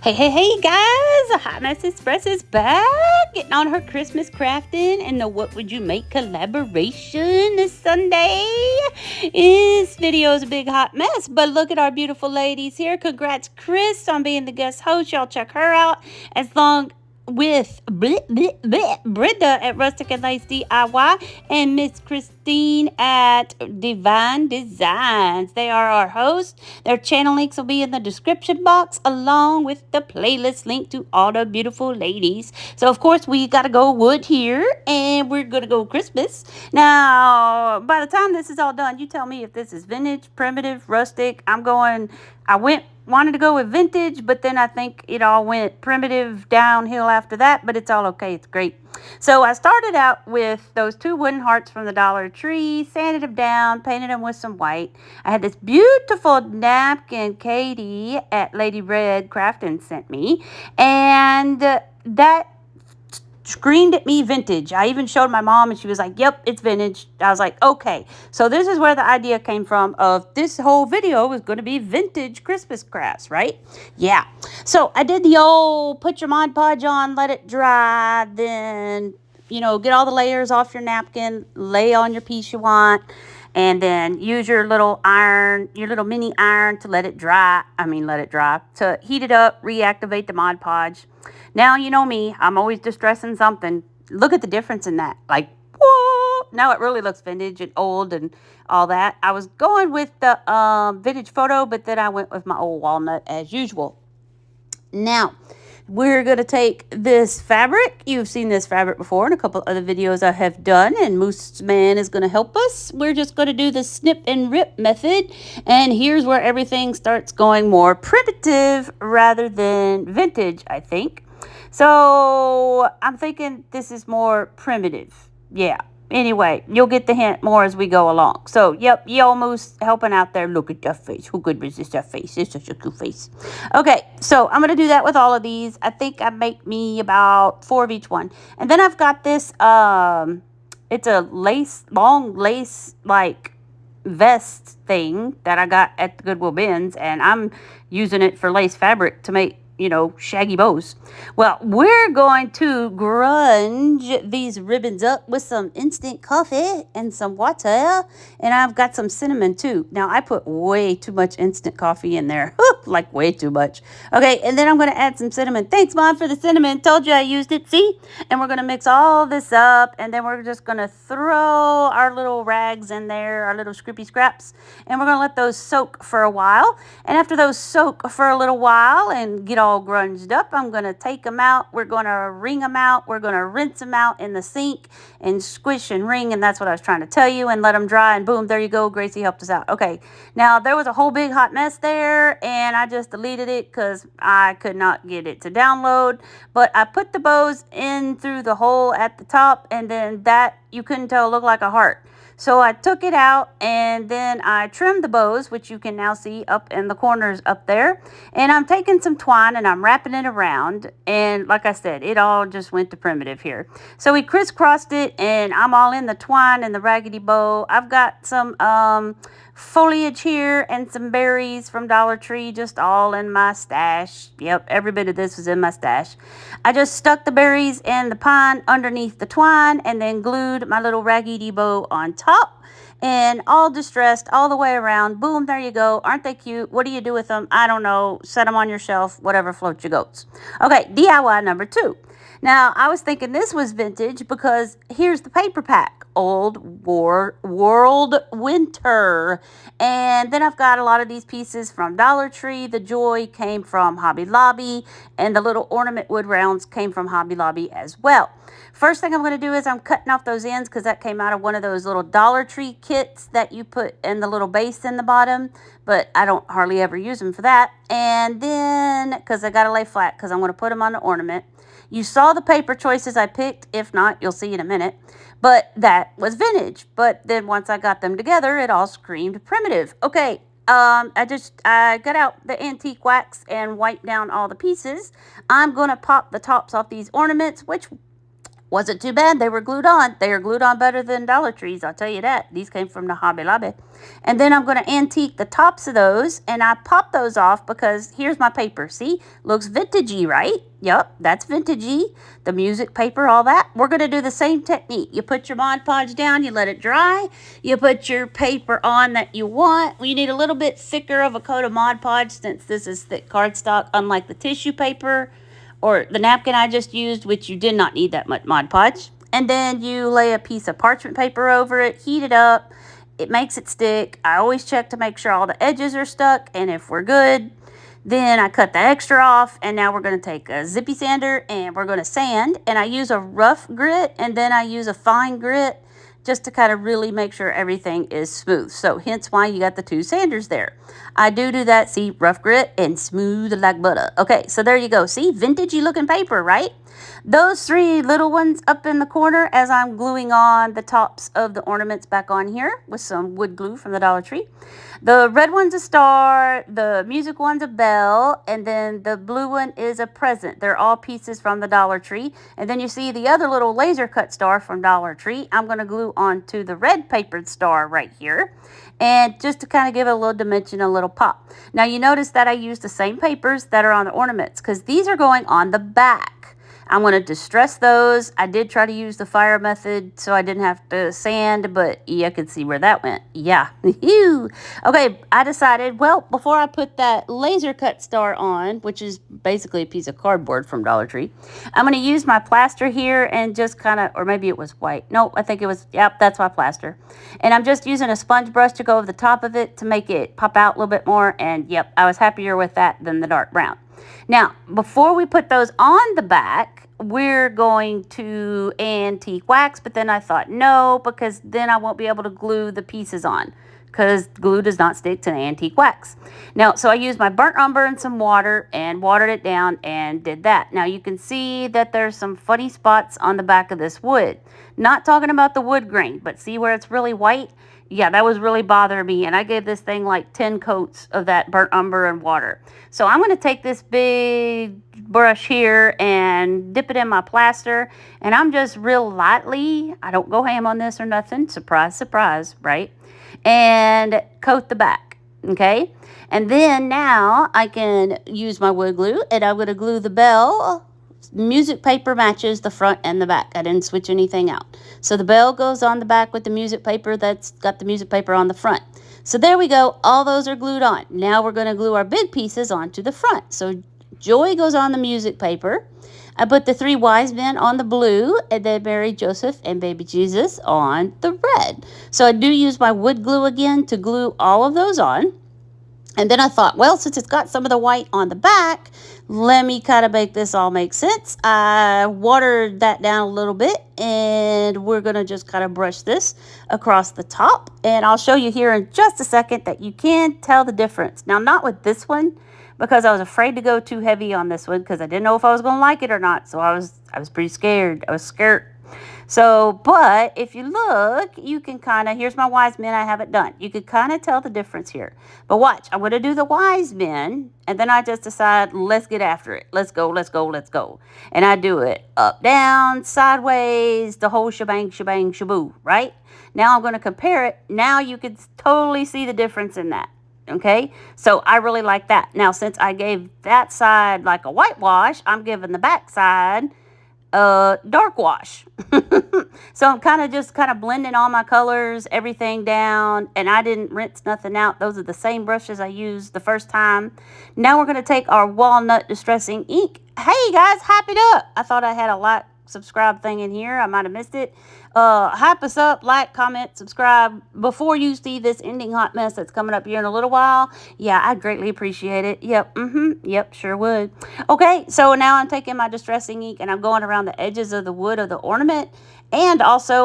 Hey guys! Hot Mess Express is back, getting on her Christmas crafting and the What Would You Make collaboration this Sunday. This video is a big hot mess, but look at our beautiful ladies here. Congrats, Chris, on being the guest host. Y'all check her out as long with Brenda at Rustic and Lace DIY and Miss Christine at Divine Designs. They are our hosts. Their channel links will be in the description box along with the playlist link to all the beautiful ladies. So of course we gotta go wood here and we're gonna go Christmas. Now by the time this is all done, you tell me if this is vintage, primitive, rustic. I wanted to go with vintage, but then I think it all went primitive downhill after that, but it's all okay. It's great. So I started out with those two wooden hearts from the Dollar Tree, sanded them down, painted them with some white. I had this beautiful napkin Katie at Lady Red Crafting sent me, and that screamed at me vintage. I even showed my mom and she was like, yep, it's vintage. I was like, okay. So this is where the idea came from of this whole video was going to be vintage Christmas crafts, right? Yeah. So I did the old put your Mod Podge on, let it dry, then, get all the layers off your napkin, lay on your piece you want, and then use your little iron, your little mini iron to let it dry, to heat it up, reactivate the Mod Podge. Now, you know me, I'm always distressing something. Look at the difference in that. Like, whoa! Now it really looks vintage and old and all that. I was going with the vintage photo, but then I went with my old walnut as usual. Now, we're going to take this fabric. You've seen this fabric before in a couple other videos I have done, and Moose Man is going to help us. We're just going to do the snip and rip method, and here's where everything starts going more primitive rather than vintage, I think. So I'm thinking this is more primitive. Yeah. Anyway, you'll get the hint more as we go along. So, yep, Yo Moose helping out there. Look at that face. Who could resist that face? It's such a cute face. Okay, so I'm going to do that with all of these. I think I make me about 4 of each one. And then I've got this, it's a long lace, like, vest thing that I got at the Goodwill bins. And I'm using it for lace fabric to make, shaggy bows. Well, we're going to grunge these ribbons up with some instant coffee and some water. And I've got some cinnamon too. Now, I put way too much instant coffee in there. Like way too much. Okay, and then I'm going to add some cinnamon. Thanks, Mom, for the cinnamon. Told you I used it, see? And we're going to mix all this up. And then we're just going to throw our little rags in there, our little scrappy scraps. And we're going to let those soak for a while. And after those soak for a little while and get all grunged up, I'm going to take them out. We're going to wring them out. We're going to rinse them out in the sink and squish and wring. And that's what I was trying to tell you. And let them dry. And boom, there you go. Gracie helped us out. Okay. Now, there was a whole big hot mess there. And I just deleted it because I could not get it to download. But I put the bows in through the hole at the top. And then that, you couldn't tell, looked like a heart. So I took it out and then I trimmed the bows, which you can now see up in the corners up there. And I'm taking some twine and I'm wrapping it around. And like I said, it all just went to primitive here. So we crisscrossed it and I'm all in the twine and the raggedy bow. I've got some foliage here and some berries from Dollar Tree just all in my stash. Yep, every bit of this was in my stash. I just stuck the berries and the pine underneath the twine and then glued my little raggedy bow on top and all distressed all the way around. Boom, there you go. Aren't they cute? What do you do with them? I don't know. Set them on your shelf, whatever floats your goats. Okay, DIY number 2. Now, I was thinking this was vintage because here's the paper pack. Old World Winter. And then I've got a lot of these pieces from Dollar Tree. The Joy came from Hobby Lobby. And the little ornament wood rounds came from Hobby Lobby as well. First thing I'm going to do is I'm cutting off those ends because that came out of one of those little Dollar Tree kits that you put in the little base in the bottom. But I don't hardly ever use them for that. And then, because I got to lay flat because I'm going to put them on the ornament. You saw the paper choices I picked. If not, you'll see in a minute. But that was vintage. But then once I got them together, it all screamed primitive. Okay, I got out the antique wax and wiped down all the pieces. I'm going to pop the tops off these ornaments, which Wasn't too bad. They were glued on. They are glued on better than Dollar Trees, I'll tell you that. These came from the Hobby Lobby. And then I'm going to antique the tops of those, and I pop those off because here's my paper. See? Looks vintagey, right? Yep, that's vintagey. The music paper, all that. We're going to do the same technique. You put your Mod Podge down, you let it dry. You put your paper on that you want. You need a little bit thicker of a coat of Mod Podge since this is thick cardstock, unlike the tissue paper or the napkin I just used, which you did not need that much Mod Podge. And then you lay a piece of parchment paper over it, heat it up. It makes it stick. I always check to make sure all the edges are stuck, and if we're good, then I cut the extra off, and now we're going to take a zippy sander, and we're going to sand, and I use a rough grit, and then I use a fine grit, just to kind of really make sure everything is smooth. So hence why you got the two sanders there. I do that, see, rough grit and smooth like butter. Okay, so there you go. See, vintagey looking paper, right? Those three little ones up in the corner as I'm gluing on the tops of the ornaments back on here with some wood glue from the Dollar Tree. The red one's a star, the music one's a bell, and then the blue one is a present. They're all pieces from the Dollar Tree. And then you see the other little laser cut star from Dollar Tree. I'm going to glue onto the red papered star right here. And just to kind of give it a little dimension, a little pop. Now you notice that I used the same papers that are on the ornaments because these are going on the back. I'm going to distress those. I did try to use the fire method so I didn't have to sand, but you can see where that went. Yeah. Okay, I decided, well, before I put that laser cut star on, which is basically a piece of cardboard from Dollar Tree, I'm going to use my plaster here and just kind of, or maybe it was white. No, I think it was, yep, that's my plaster. And I'm just using a sponge brush to go over the top of it to make it pop out a little bit more. And yep, I was happier with that than the dark brown. Now, before we put those on the back, we're going to antique wax, but then I thought no, because then I won't be able to glue the pieces on because glue does not stick to the antique wax. Now, so I used my burnt umber and some water and watered it down and did that. Now, you can see that there's some funny spots on the back of this wood. Not talking about the wood grain, but see where it's really white? Yeah, that was really bothering me, and I gave this thing like 10 coats of that burnt umber and water. So I'm going to take this big brush here and dip it in my plaster, and I'm just real lightly, I don't go ham on this or nothing, surprise, surprise, right? And coat the back, okay? And then now I can use my wood glue, and I'm going to glue the bell. Music paper matches the front and the back. I didn't switch anything out. So the bell goes on the back with the music paper that's got the music paper on the front. So there we go. All those are glued on. Now we're going to glue our big pieces onto the front. So Joy goes on the music paper. I put the three wise men on the blue, and then Mary, Joseph, and baby Jesus on the red. So I do use my wood glue again to glue all of those on. And then I thought, well, since it's got some of the white on the back, let me kind of make this all make sense. I watered that down a little bit, and we're going to just kind of brush this across the top. And I'll show you here in just a second that you can tell the difference. Now, not with this one, because I was afraid to go too heavy on this one because I didn't know if I was going to like it or not. So I was pretty scared. I was scared. So, but if you look, you can kind of, here's my wise men, I have it done. You could kind of tell the difference here. But watch, I'm going to do the wise men, and then I just decide, let's get after it. Let's go, let's go, let's go. And I do it up, down, sideways, the whole shebang, shebang, shaboo, right? Now I'm going to compare it. Now you can totally see the difference in that. Okay, so I really like that. Now, since I gave that side like a whitewash, I'm giving the back side dark wash. So I'm kind of blending all my colors, everything down, and I didn't rinse nothing out. Those are the same brushes I used the first time. Now we're going to take our walnut distressing ink. Hey guys, hype it up. I thought I had a like, subscribe thing in here. I might have missed it. Hype us up, like, comment, subscribe before you see this ending hot mess that's coming up here in a little while. Yeah, I'd greatly appreciate it. Yep, sure would. Okay, so now I'm taking my distressing ink and I'm going around the edges of the wood of the ornament. And also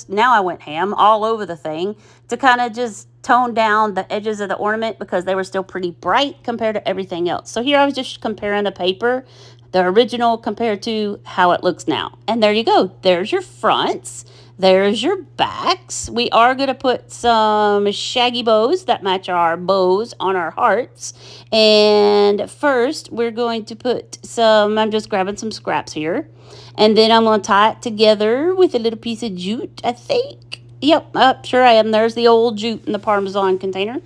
now I went ham all over the thing to kind of just tone down the edges of the ornament because they were still pretty bright compared to everything else. So here I was just comparing the paper, the original compared to how it looks now. And there you go. There's your fronts. There's your backs. We are going to put some shaggy bows that match our bows on our hearts. And first, we're going to put some, I'm just grabbing some scraps here. And then I'm going to tie it together with a little piece of jute, I think. Yep, sure I am. There's the old jute in the Parmesan container.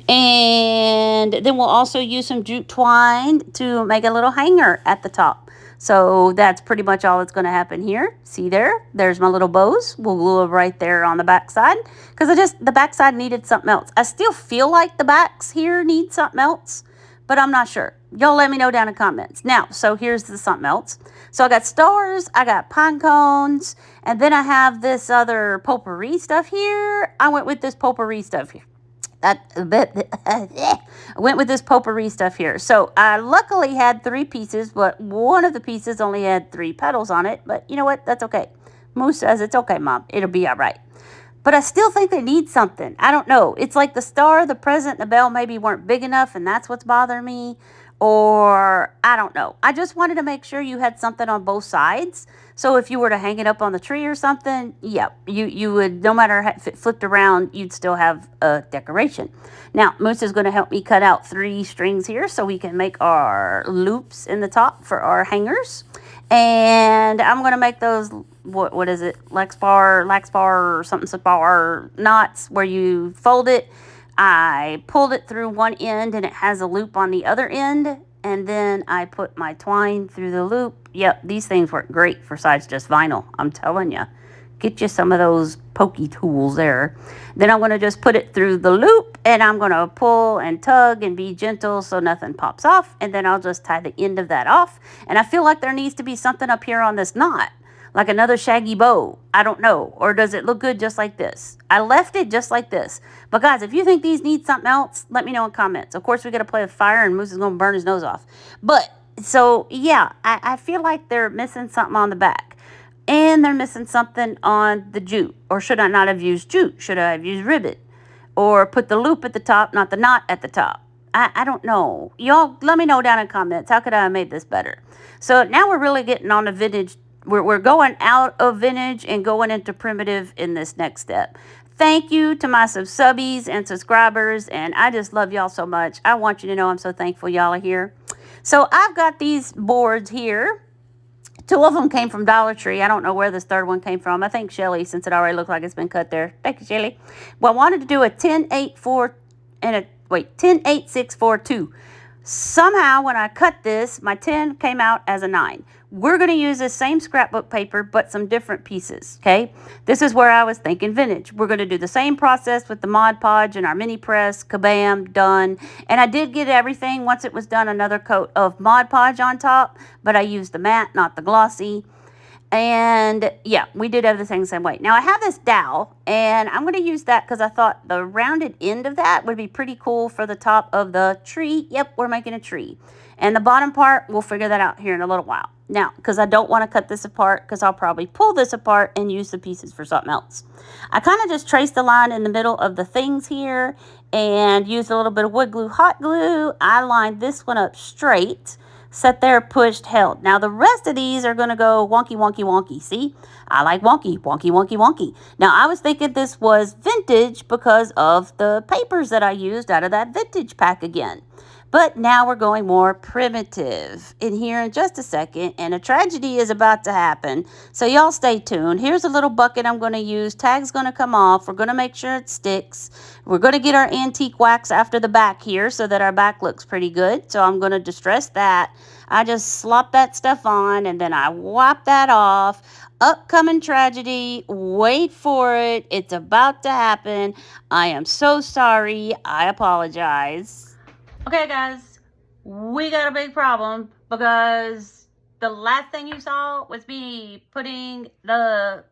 And then we'll also use some jute twine to make a little hanger at the top. So that's pretty much all that's going to happen here. See there? There's my little bows. We'll glue them right there on the back side. Because the back side needed something else. I still feel like the backs here need something else. But I'm not sure. Y'all let me know down in the comments. Now, so here's the something else. So I got stars. I got pine cones. And then I have this other potpourri stuff here. I went with this potpourri stuff here. I went with this potpourri stuff here. So I luckily had 3 pieces, but one of the pieces only had 3 petals on it. But you know what? That's okay. Moose says it's okay, Mom. It'll be all right. But I still think they need something. I don't know. It's like the star, the present, and the bell maybe weren't big enough, and that's what's bothering me. Or I don't know. I just wanted to make sure you had something on both sides. So if you were to hang it up on the tree or something, yep, you would, no matter if it flipped around, you'd still have a decoration. Now, Moose is going to help me cut out 3 strings here so we can make our loops in the top for our hangers. And I'm going to make those, what is it, Laxbar or something spar knots where you fold it. I pulled it through one end and it has a loop on the other end. And then I put my twine through the loop. Yep, these things work great besides just vinyl. I'm telling you. Get you some of those pokey tools there. Then I'm going to just put it through the loop. And I'm going to pull and tug and be gentle so nothing pops off. And then I'll just tie the end of that off. And I feel like there needs to be something up here on this knot. Like another shaggy bow. I don't know. Or does it look good just like this? I left it just like this. But guys, if you think these need something else, let me know in comments. Of course, we got to play with fire and Moose is going to burn his nose off. But, so, yeah, I feel like they're missing something on the back. And they're missing something on the jute. Or should I not have used jute? Should I have used ribbon? Or put the loop at the top, not the knot at the top? I don't know. Y'all, let me know down in comments. How could I have made this better? So, now we're really getting on the vintage. We're going out of vintage and going into primitive in this next step. Thank you to my subbies and subscribers, and I just love y'all so much. I want you to know I'm so thankful y'all are here. So I've got these boards here. 2 of them came from Dollar Tree. I don't know where this 3rd one came from. I think Shelly, since it already looked like it's been cut there. Thank you, Shelly. Well, I wanted to do a 10-8-4 and a 10-8-6-4-2. Somehow, when I cut this, my 10 came out as a 9. We're going to use this same scrapbook paper, but some different pieces, okay? This is where I was thinking vintage. We're going to do the same process with the Mod Podge and our mini press. Kabam, done. And I did get everything, once it was done, another coat of Mod Podge on top, but I used the matte, not the glossy. And yeah, we did everything the same way. Now I have this dowel, and I'm going to use that because I thought the rounded end of that would be pretty cool for the top of the tree. Yep, we're making a tree. And the bottom part, we'll figure that out here in a little while. Now, because I don't want to cut this apart, because I'll probably pull this apart and use the pieces for something else. I kind of just traced the line in the middle of the things here and used a little bit of wood glue, hot glue. I lined this one up straight. Set there, pushed, held. Now, the rest of these are going to go wonky, wonky, wonky. See? I like wonky, wonky, wonky, wonky. Now, I was thinking this was vintage because of the papers that I used out of that vintage pack again. But now we're going more primitive in here in just a second. And a tragedy is about to happen. So y'all stay tuned. Here's a little bucket I'm going to use. Tag's going to come off. We're going to make sure it sticks. We're going to get our antique wax after the back here so that our back looks pretty good. So I'm going to distress that. I just slop that stuff on and then I wipe that off. Upcoming tragedy. Wait for it. It's about to happen. I am so sorry. I apologize. Okay, guys, we got a big problem because the last thing you saw was me putting the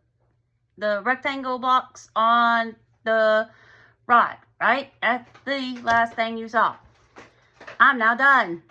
rectangle blocks on the rod, right? That's the last thing you saw. I'm now done.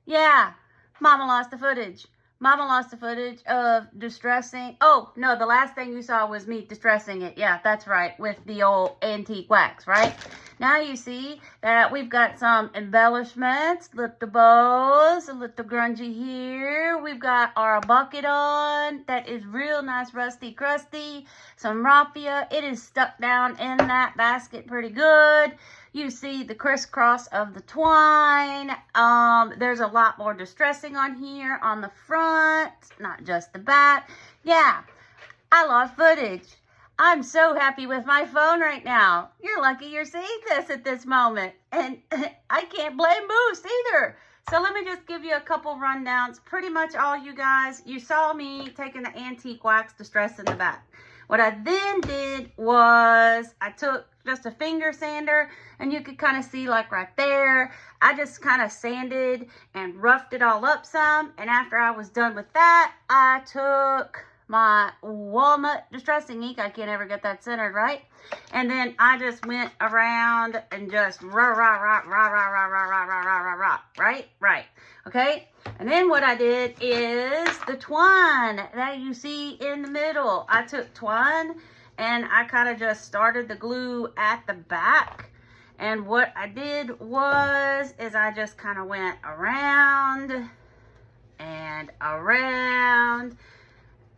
Yeah, Mama lost the footage. Mama lost the footage of distressing. Oh, no, the last thing you saw was me distressing it. Yeah, that's right, with the old antique wax, right? Now you see that we've got some embellishments, little bows, a little grungy here. We've got our bucket on that is real nice rusty crusty. Some raffia. It is stuck down in that basket pretty good. You see the crisscross of the twine. There's a lot more distressing on here on the front, not just the back. Yeah, I lost footage. I'm so happy with my phone right now. You're lucky you're seeing this at this moment. And I can't blame Moose either. So let me just give you a couple rundowns. Pretty much all you guys, you saw me taking the antique wax distress in the back. What I then did was I took just a finger sander, and you could kind of see like right there, I just kind of sanded and roughed it all up some. And after I was done with that, I took my walnut distressing ink. I can't ever get that centered right. And then I just went around and just right. Okay. And then what I did is the twine that you see in the middle. I took twine and I kind of just started the glue at the back. And what I did is I just kind of went around and around.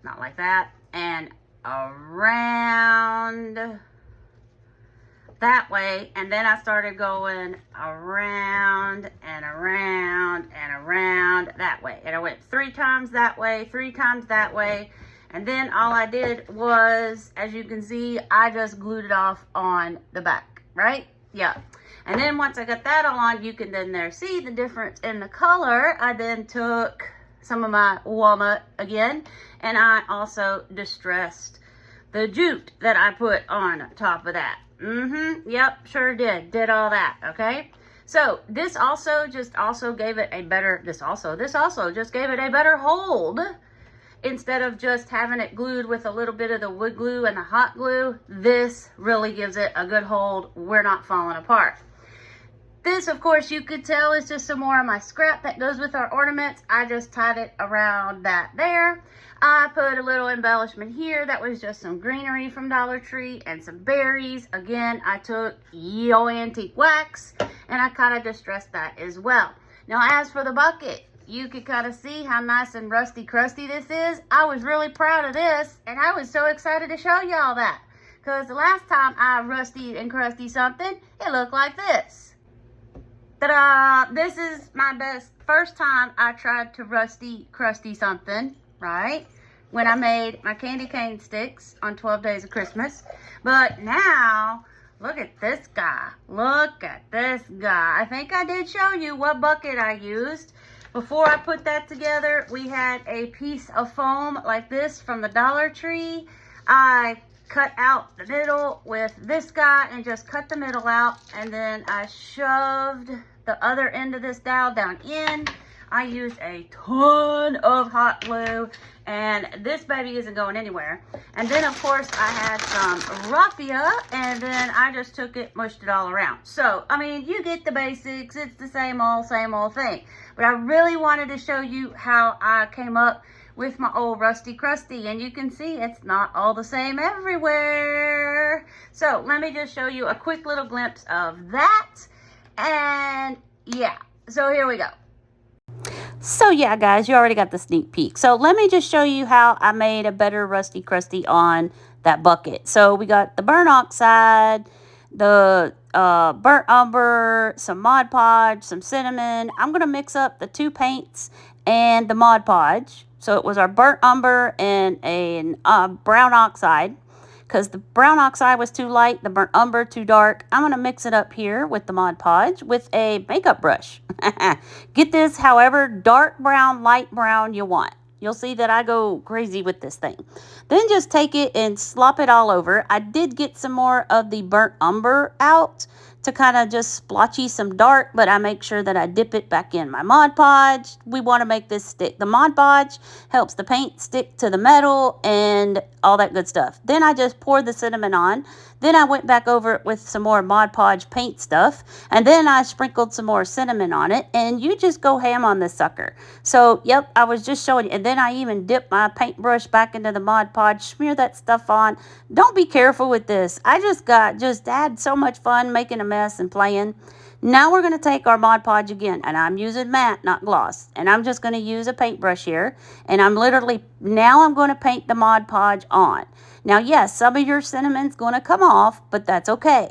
Not like that, and around that way, and then I started going around and around and around that way, and I went 3 times that way, 3 times that way, and then all I did was, as you can see, I just glued it off on the back, right? Yeah. And then once I got that all on, you can then there see the difference in the color. I then took some of my walnut again, and I also distressed the jute that I put on top of that. Yep, sure did all that. Okay, so this also just gave it a better, this also just gave it a better hold. Instead of just having it glued with a little bit of the wood glue and the hot glue, this really gives it a good hold. We're not falling apart. This, of course, you could tell is just some more of my scrap that goes with our ornaments. I just tied it around that there. I put a little embellishment here. That was just some greenery from Dollar Tree and some berries. Again, I took Yo Antique Wax and I kind of distressed that as well. Now, as for the bucket, you could kind of see how nice and rusty crusty this is. I was really proud of this, and I was so excited to show y'all that. Because the last time I rusty and crusty something, it looked like this. Ta-da! This is my first time I tried to rusty crusty something, right? When I made my candy cane sticks on 12 Days of Christmas. But now, look at this guy. Look at this guy. I think I did show you what bucket I used. Before I put that together, we had a piece of foam like this from the Dollar Tree. I cut out the middle with this guy and just cut the middle out, and then I shoved the other end of this dowel down in. I used a ton of hot glue, and this baby isn't going anywhere. And then of course I had some raffia, and then I just took it, mushed it all around. So I mean, you get the basics. It's the same old thing. But I really wanted to show you how I came up with my old rusty crusty, and you can see it's not all the same everywhere. So let me just show you a quick little glimpse of that. And yeah, so here we go. So yeah, guys, you already got the sneak peek. So let me just show you how I made a better rusty crusty on that bucket. So we got the burnt oxide, the burnt umber, some Mod Podge, some cinnamon. I'm going to mix up the 2 paints and the Mod Podge. So it was our burnt umber and a brown oxide. Because the brown oxide was too light, the burnt umber too dark. I'm going to mix it up here with the Mod Podge with a makeup brush. Get this however dark brown, light brown you want. You'll see that I go crazy with this thing. Then just take it and slop it all over. I did get some more of the burnt umber out to kind of just splotchy some dark, but I make sure that I dip it back in my Mod Podge. We want to make this stick. The Mod Podge helps the paint stick to the metal and all that good stuff. Then I just poured the cinnamon on. Then I went back over it with some more Mod Podge paint stuff. And then I sprinkled some more cinnamon on it. And you just go ham on this sucker. So, yep, I was just showing you. And then I even dipped my paintbrush back into the Mod Podge. Smear that stuff on. Don't be careful with this. I just had so much fun making a mess mess and playing. Now we're going to take our Mod Podge again, and I'm using matte, not gloss. And I'm just going to use a paintbrush here, and I'm going to paint the Mod Podge on. Now, yes, some of your cinnamon's going to come off, but that's okay.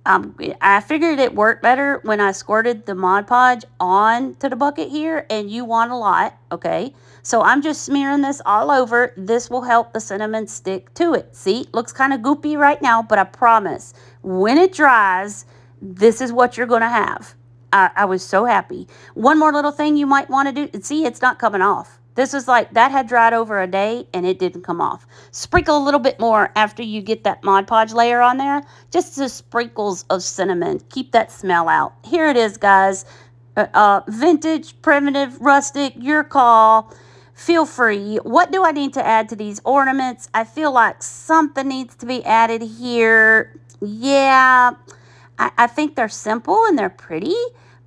I figured it worked better when I squirted the Mod Podge on to the bucket here, and you want a lot, okay? So I'm just smearing this all over. This will help the cinnamon stick to it. See, it looks kind of goopy right now, but I promise, when it dries, this is what you're going to have. I was so happy. One more little thing you might want to do. See, it's not coming off. This is like, that had dried over a day and it didn't come off. Sprinkle a little bit more after you get that Mod Podge layer on there. Just the sprinkles of cinnamon. Keep that smell out. Here it is, guys. Vintage, primitive, rustic, your call. Feel free. What do I need to add to these ornaments? I feel like something needs to be added here. Yeah, I think they're simple and they're pretty,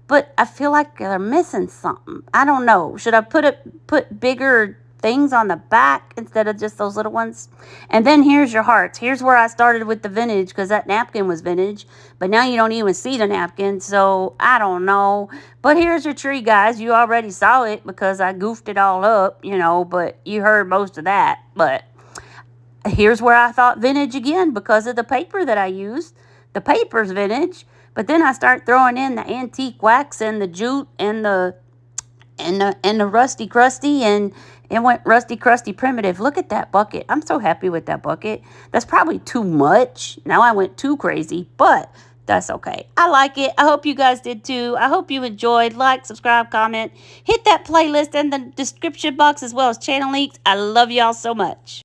but I feel like they're missing something. I don't know. Should I put bigger things on the back instead of just those little ones? And then here's your hearts. Here's where I started with the vintage, because that napkin was vintage, but now you don't even see the napkin, so I don't know. But here's your tree, guys. You already saw it because I goofed it all up, you know, but you heard most of that. But here's where I thought vintage again because of the paper that I used. The paper's vintage, but then I start throwing in the antique wax and the jute and the rusty crusty, and it went rusty crusty primitive. Look at that bucket. I'm so happy with that bucket. That's probably too much. Now I went too crazy, but that's okay. I like it. I hope you guys did too. I hope you enjoyed. Like, subscribe, comment, hit that playlist in the description box as well as channel links. I love y'all so much.